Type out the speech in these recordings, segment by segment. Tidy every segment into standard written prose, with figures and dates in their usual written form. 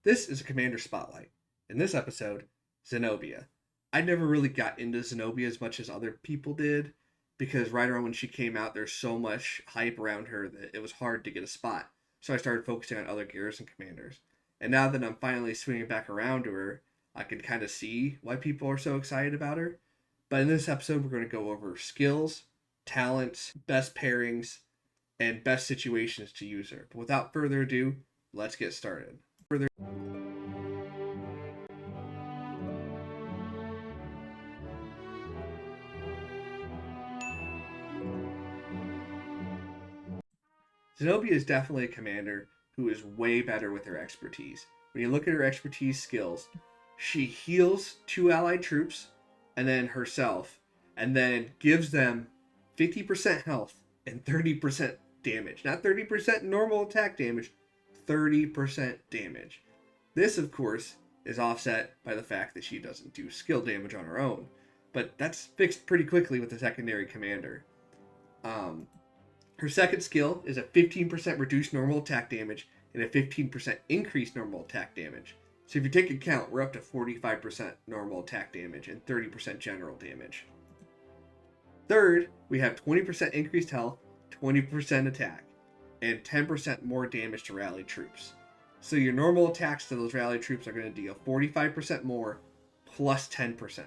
This is a Commander Spotlight. In this episode, Zenobia. I never really got into Zenobia as much as other people did, because right around when she came out, there's so much hype around her that it was hard to get a spot. So I started focusing on other Garrison commanders. And now that I'm finally swinging back around to her, I can kind of see why people are so excited about her. But in this episode, we're going to go over skills, talents, best pairings, and best situations to use her. But without further ado, let's get started. Zenobia is definitely a commander who is way better with her expertise. When you look at her expertise skills, she heals 2 allied troops and then herself, and then gives them 50% health and 30% damage. Not 30% normal attack damage, 30% damage. This, of course, is offset by the fact that she doesn't do skill damage on her own, but that's fixed pretty quickly with the secondary commander. Her second skill is a 15% reduced normal attack damage and a 15% increased normal attack damage. So if you take account, we're up to 45% normal attack damage and 30% general damage. Third, we have 20% increased health, 20% attack, and 10% more damage to rally troops. So your normal attacks to those rally troops are going to deal 45% more plus 10%.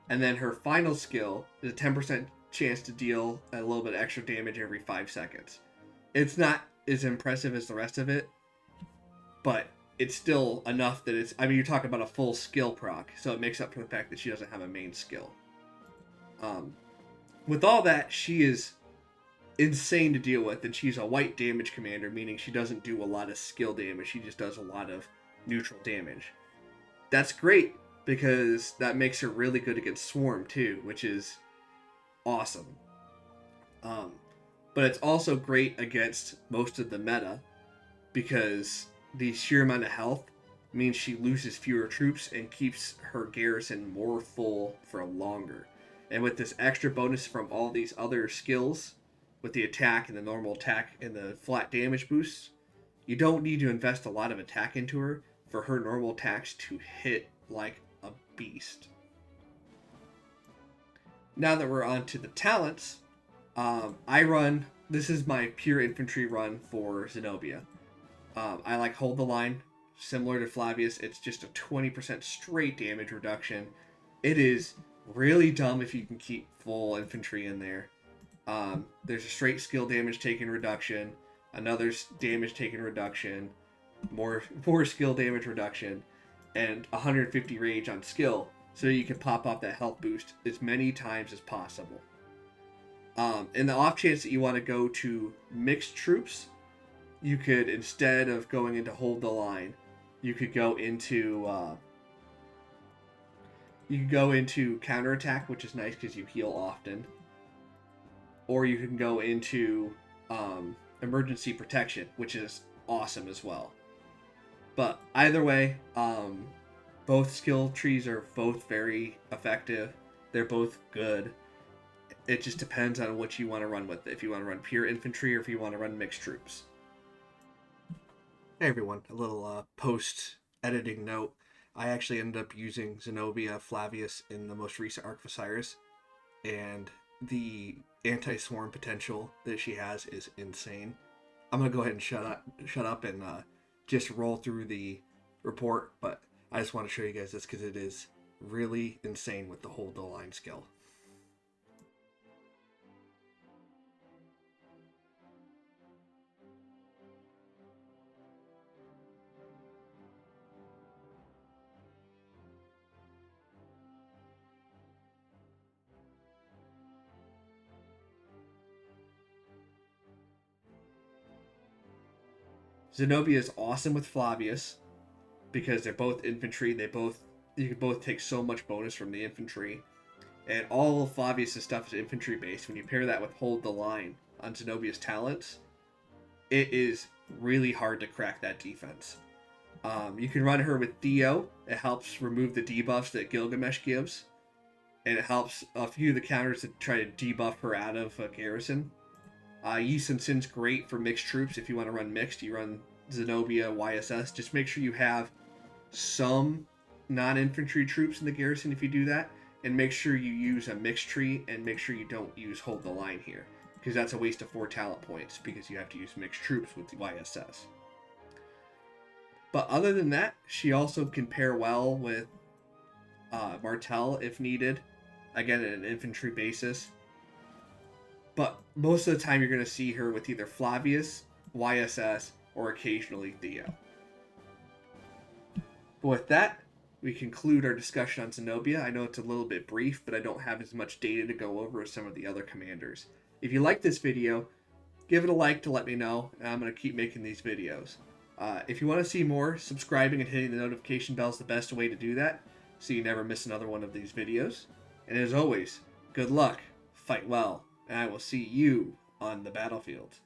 And then her final skill is a 10% chance to deal a little bit extra damage every 5 seconds. It's not as impressive as the rest of it, but it's still enough that it's... I mean, you're talking about a full skill proc, so it makes up for the fact that she doesn't have a main skill. With all that, she is insane to deal with, and she's a white damage commander, meaning she doesn't do a lot of skill damage, she just does a lot of neutral damage. That's great, because that makes her really good against Swarm, too, which is awesome. But it's also great against most of the meta, because the sheer amount of health means she loses fewer troops and keeps her garrison more full for longer. And with this extra bonus from all these other skills, with the attack and the normal attack and the flat damage boosts, you don't need to invest a lot of attack into her for her normal attacks to hit like a beast. Now that we're on to the talents, this is my pure infantry run for Zenobia. I like Hold the Line, similar to Flavius. It's just a 20% straight damage reduction. It is really dumb if you can keep full infantry in there. There's a straight skill damage taken reduction, another damage taken reduction, more skill damage reduction, and 150 rage on skill, so you can pop off that health boost as many times as possible. In the off chance that you want to go to mixed troops, you could, instead of going into Hold the Line, you could go into counterattack, which is nice because you heal often. Or you can go into emergency protection, which is awesome as well. But either way, both skill trees are both very effective. They're both good. It just depends on what you want to run with. If you want to run pure infantry or if you want to run mixed troops. Hey everyone, a little post-editing note. I actually ended up using Zenobia Flavius in the most recent Arc of Osiris, and the anti-swarm potential that she has is insane. I'm going to go ahead and shut up and just roll through the report, but I just want to show you guys this because it is really insane with the Hold the Line skill. Zenobia is awesome with Flavius because they're both infantry. You can both take so much bonus from the infantry, and all of Flavius' stuff is infantry based. When you pair that with Hold the Line on Zenobia's talents, it is really hard to crack that defense. You can run her with Theo. It helps remove the debuffs that Gilgamesh gives, and it helps a few of the counters that try to debuff her out of a garrison. Yi Sun Sin's great for mixed troops. If you want to run mixed, you run Zenobia YSS, just make sure you have some non-infantry troops in the garrison if you do that, and make sure you use a mixed tree, and make sure you don't use hold the line here, because that's a waste of 4 talent points because you have to use mixed troops with the YSS. But other than that, she also can pair well with Martel if needed, again at an infantry basis. But most of the time you're going to see her with either Flavius, YSS, or occasionally Theo. But with that, we conclude our discussion on Zenobia. I know it's a little bit brief, but I don't have as much data to go over as some of the other commanders. If you like this video, give it a like to let me know, and I'm going to keep making these videos. If you want to see more, subscribing and hitting the notification bell is the best way to do that, so you never miss another one of these videos. And as always, good luck, fight well, and I will see you on the battlefield.